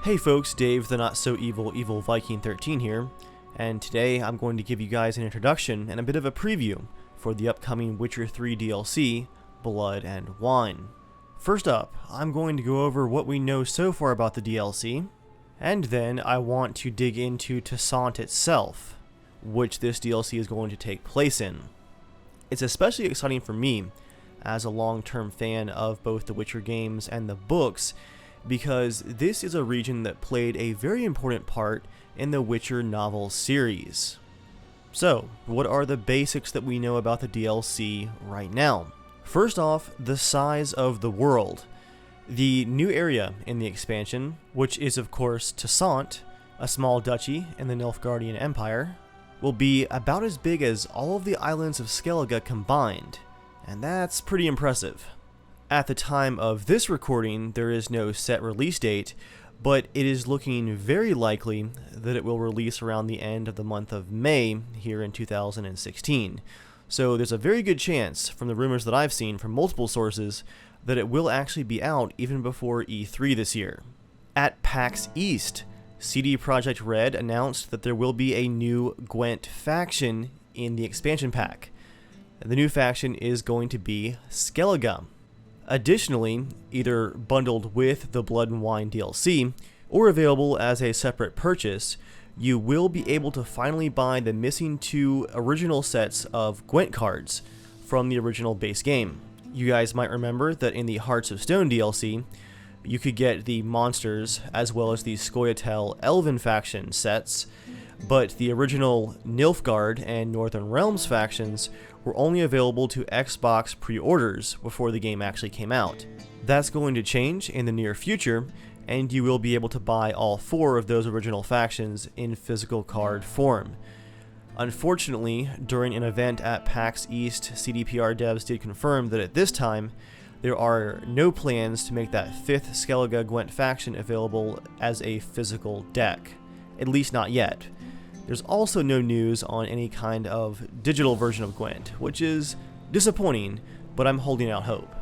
Hey folks, Dave the Not So Evil Viking 13 here, and today I'm going to give you guys an introduction and a bit of a preview for the upcoming Witcher 3 DLC, Blood and Wine. First up, I'm going to go over what we know so far about the DLC, and then I want to dig into Toussaint itself, which this DLC is going to take place in. It's especially exciting for me, as a long-term fan of both the Witcher games and the books, because this is a region that played a very important part in the Witcher novel series. So, what are the basics that we know about the DLC right now? First off, the size of the world. The new area in the expansion, which is of course Toussaint, a small duchy in the Nilfgaardian Empire, will be about as big as all of the islands of Skellige combined, and that's pretty impressive. At the time of this recording, there is no set release date, but it is looking very likely that it will release around the end of the month of May here in 2016. So there's a very good chance, from the rumors that I've seen from multiple sources, that it will actually be out even before E3 this year. At PAX East, CD Projekt Red announced that there will be a new Gwent Faction in the expansion pack. The new faction is going to be Skellige. Additionally, either bundled with the Blood and Wine DLC, or available as a separate purchase, you will be able to finally buy the missing 2 original sets of Gwent cards from the original base game. You guys might remember that in the Hearts of Stone DLC, you could get the monsters as well as the Scoia'tael Elven faction sets, but the original Nilfgaard and Northern Realms factions were only available to Xbox pre-orders before the game actually came out. That's going to change in the near future, and you will be able to buy all 4 of those original factions in physical card form. Unfortunately, during an event at PAX East, CDPR devs did confirm that at this time, there are no plans to make that 5th Skellige Gwent faction available as a physical deck, at least not yet. There's also no news on any kind of digital version of Gwent, which is disappointing, but I'm holding out hope.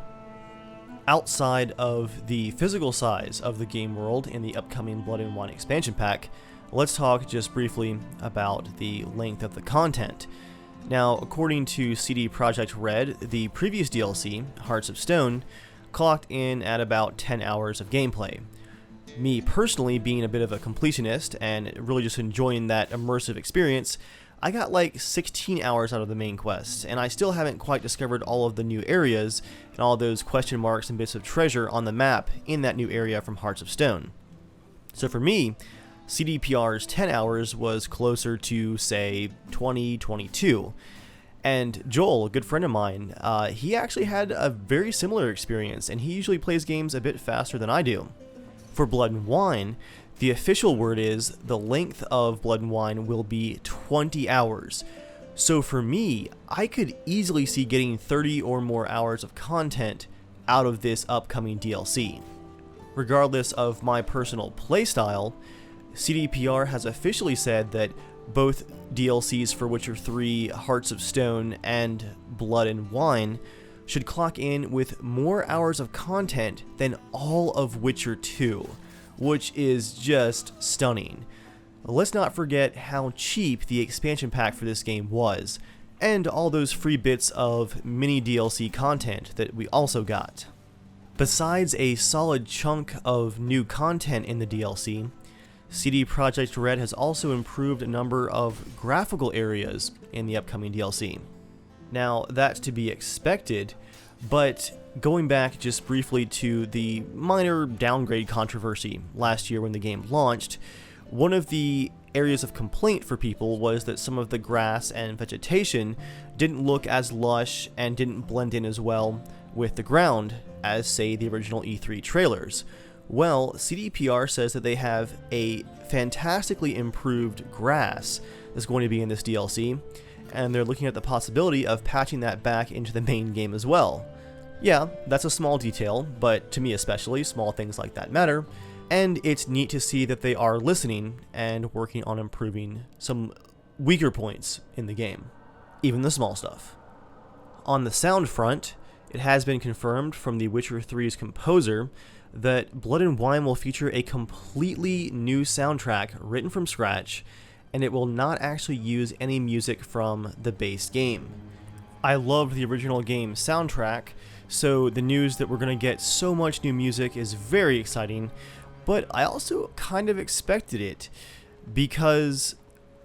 Outside of the physical size of the game world in the upcoming Blood and Wine expansion pack, let's talk just briefly about the length of the content. Now, according to CD Projekt Red, the previous DLC, Hearts of Stone, clocked in at about 10 hours of gameplay. Me personally, being a bit of a completionist and really just enjoying that immersive experience, I got like 16 hours out of the main quests, and I still haven't quite discovered all of the new areas and all those question marks and bits of treasure on the map in that new area from Hearts of Stone. So for me, CDPR's 10 hours was closer to, say, 20, 22. And Joel, a good friend of mine, he actually had a very similar experience, and he usually plays games a bit faster than I do. For Blood and Wine, the official word is the length of Blood and Wine will be 20 hours. So for me, I could easily see getting 30 or more hours of content out of this upcoming DLC. Regardless of my personal playstyle, CDPR has officially said that both DLCs for Witcher 3, Hearts of Stone, and Blood and Wine should clock in with more hours of content than all of Witcher 2, which is just stunning. Let's not forget how cheap the expansion pack for this game was, and all those free bits of mini DLC content that we also got. Besides a solid chunk of new content in the DLC, CD Projekt Red has also improved a number of graphical areas in the upcoming DLC. Now, that's to be expected, but going back just briefly to the minor downgrade controversy last year when the game launched, one of the areas of complaint for people was that some of the grass and vegetation didn't look as lush and didn't blend in as well with the ground as, say, the original E3 trailers. Well, CDPR says that they have a fantastically improved grass that's going to be in this DLC, and they're looking at the possibility of patching that back into the main game as well. Yeah, that's a small detail, but to me especially, small things like that matter, and it's neat to see that they are listening and working on improving some weaker points in the game, even the small stuff. On the sound front, it has been confirmed from The Witcher 3's composer that Blood and Wine will feature a completely new soundtrack written from scratch, and it will not actually use any music from the base game. I loved the original game soundtrack, so the news that we're going to get so much new music is very exciting, but I also kind of expected it, because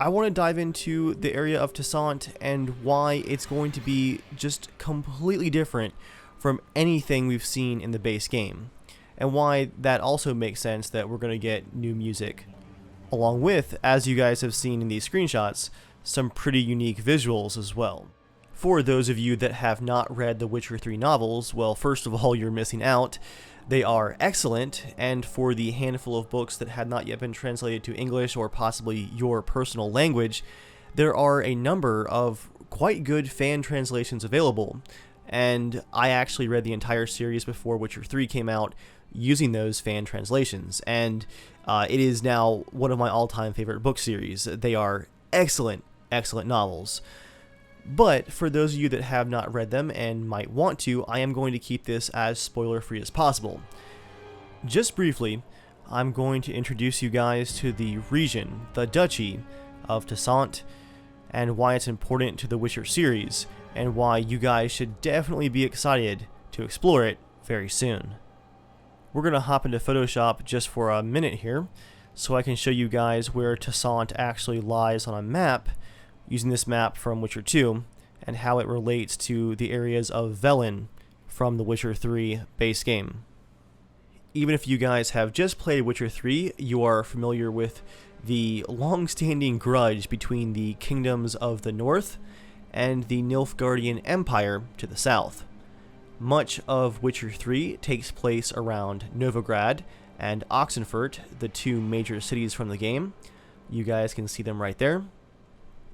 I want to dive into the area of Toussaint and why it's going to be just completely different from anything we've seen in the base game, and why that also makes sense that we're going to get new music, along with, as you guys have seen in these screenshots, some pretty unique visuals as well. For those of you that have not read the Witcher 3 novels, well, first of all, you're missing out. They are excellent, and for the handful of books that had not yet been translated to English or possibly your personal language, there are a number of quite good fan translations available, and I actually read the entire series before Witcher 3 came out using those fan translations, and it is now one of my all-time favorite book series. They are excellent, excellent novels. But for those of you that have not read them and might want to, I am going to keep this as spoiler-free as possible. Just briefly, I'm going to introduce you guys to the region, the Duchy of Toussaint, and why it's important to the Witcher series, and why you guys should definitely be excited to explore it very soon. We're going to hop into Photoshop just for a minute here, so I can show you guys where Toussaint actually lies on a map, using this map from Witcher 2, and how it relates to the areas of Velen from the Witcher 3 base game. Even if you guys have just played Witcher 3, you are familiar with the long-standing grudge between the kingdoms of the north and the Nilfgaardian Empire to the south. Much of Witcher 3 takes place around Novigrad and Oxenfurt, the two major cities from the game. You guys can see them right there.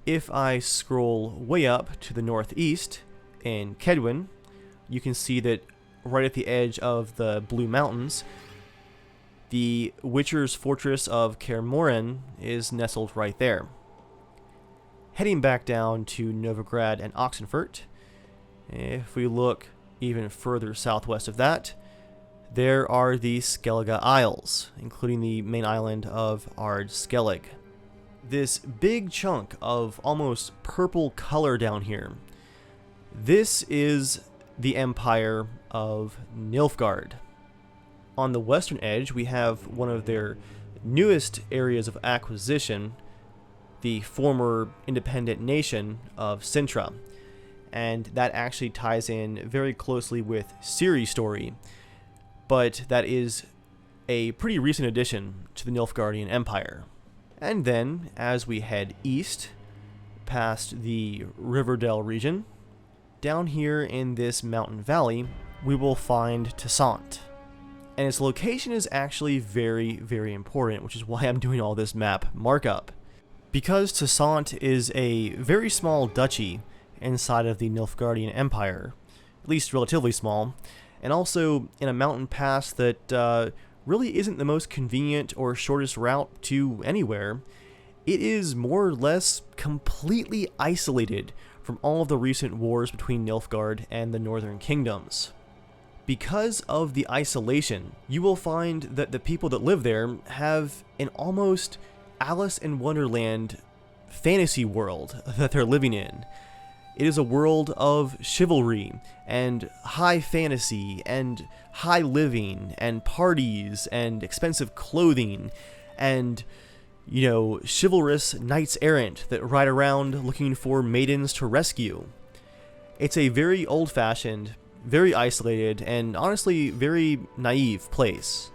If I scroll way up to the northeast in Kedwin, you can see that right at the edge of the Blue Mountains, the Witcher's fortress of Kaer Morhen is nestled right there. Heading back down to Novigrad and Oxenfurt, if we look even further southwest of that, there are the Skellige Isles, including the main island of Ard Skellig. This big chunk of almost purple color down here, this is the Empire of Nilfgaard. On the western edge, we have one of their newest areas of acquisition, the former independent nation of Sintra, and that actually ties in very closely with Ciri's story, but that is a pretty recent addition to the Nilfgaardian Empire. And then, as we head east, past the Riverdale region, down here in this mountain valley, we will find Toussaint. And its location is actually very, very important, which is why I'm doing all this map markup. Because Toussaint is a very small duchy inside of the Nilfgaardian Empire, at least relatively small, and also in a mountain pass that really isn't the most convenient or shortest route to anywhere, it is more or less completely isolated from all of the recent wars between Nilfgaard and the northern kingdoms. Because of the isolation, you will find that the people that live there have an almost Alice in Wonderland fantasy world that they're living in. It is a world of chivalry and high fantasy and high living and parties and expensive clothing and, you know, chivalrous knights errant that ride around looking for maidens to rescue. It's a very old-fashioned, very isolated, and honestly very naive place.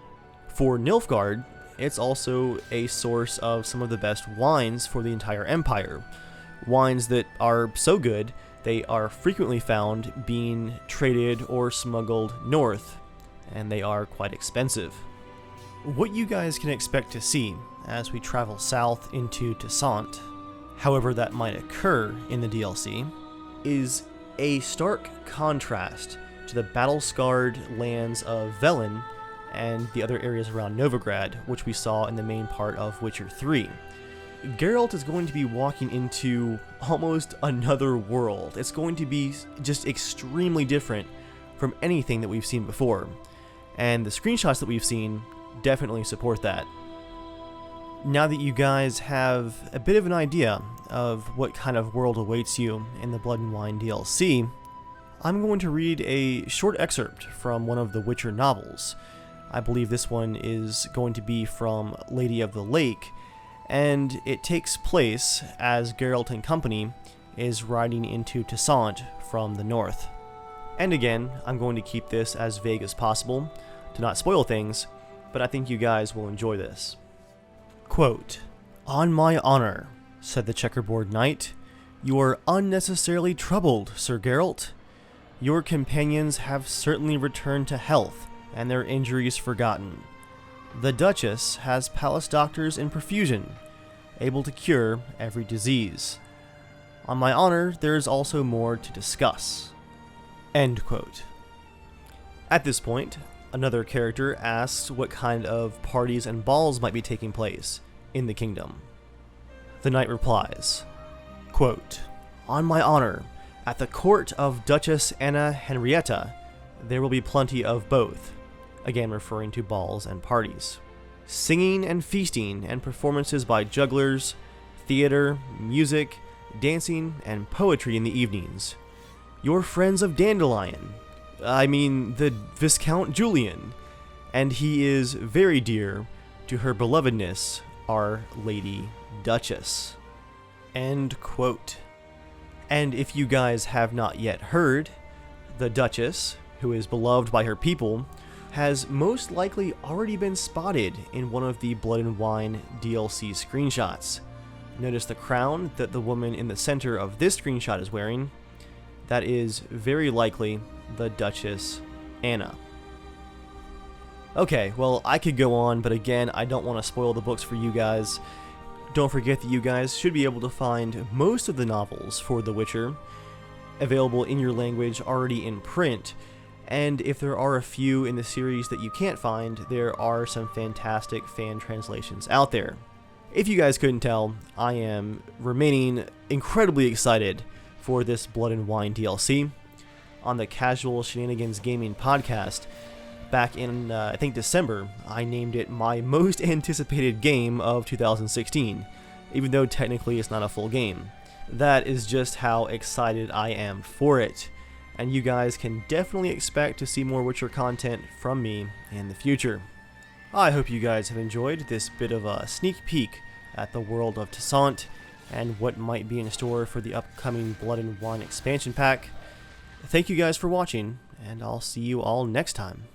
For Nilfgaard, it's also a source of some of the best wines for the entire empire. Wines that are so good, they are frequently found being traded or smuggled north, and they are quite expensive. What you guys can expect to see as we travel south into Toussaint, however that might occur in the DLC, is a stark contrast to the battle-scarred lands of Velen and the other areas around Novigrad, which we saw in the main part of Witcher 3. Geralt is going to be walking into almost another world. It's going to be just extremely different from anything that we've seen before. and the screenshots that we've seen definitely support that. Now that you guys have a bit of an idea of what kind of world awaits you in the Blood and Wine DLC, I'm going to read a short excerpt from one of the Witcher novels. I believe this one is going to be from Lady of the Lake, and it takes place as Geralt and company is riding into Toussaint from the north. And again, I'm going to keep this as vague as possible to not spoil things, but I think you guys will enjoy this. Quote, "On my honor," said the checkerboard knight, "you are unnecessarily troubled, Sir Geralt. Your companions have certainly returned to health, and their injuries forgotten. The Duchess has palace doctors in profusion, able to cure every disease. On my honor, there is also more to discuss." End quote. At this point, another character asks what kind of parties and balls might be taking place in the kingdom. The knight replies, quote, "On my honor, at the court of Duchess Anna Henrietta, there will be plenty of both," again referring to balls and parties. "Singing and feasting and performances by jugglers, theater, music, dancing, and poetry in the evenings. Your friends of Dandelion, the Viscount Julian, and he is very dear to her belovedness, our Lady Duchess." End quote. And if you guys have not yet heard, the Duchess, who is beloved by her people, has most likely already been spotted in one of the Blood and Wine DLC screenshots. Notice the crown that the woman in the center of this screenshot is wearing. That is very likely the Duchess Anna. Okay, well, I could go on, but again, I don't want to spoil the books for you guys. Don't forget that you guys should be able to find most of the novels for The Witcher available in your language already in print, and if there are a few in the series that you can't find, there are some fantastic fan translations out there. If you guys couldn't tell, I am remaining incredibly excited for this Blood and Wine DLC. On the Casual Shenanigans Gaming podcast, back in, I think December, I named it my most anticipated game of 2016, even though technically it's not a full game. That is just how excited I am for it, and you guys can definitely expect to see more Witcher content from me in the future. I hope you guys have enjoyed this bit of a sneak peek at the world of Toussaint and what might be in store for the upcoming Blood and Wine expansion pack. Thank you guys for watching, and I'll see you all next time.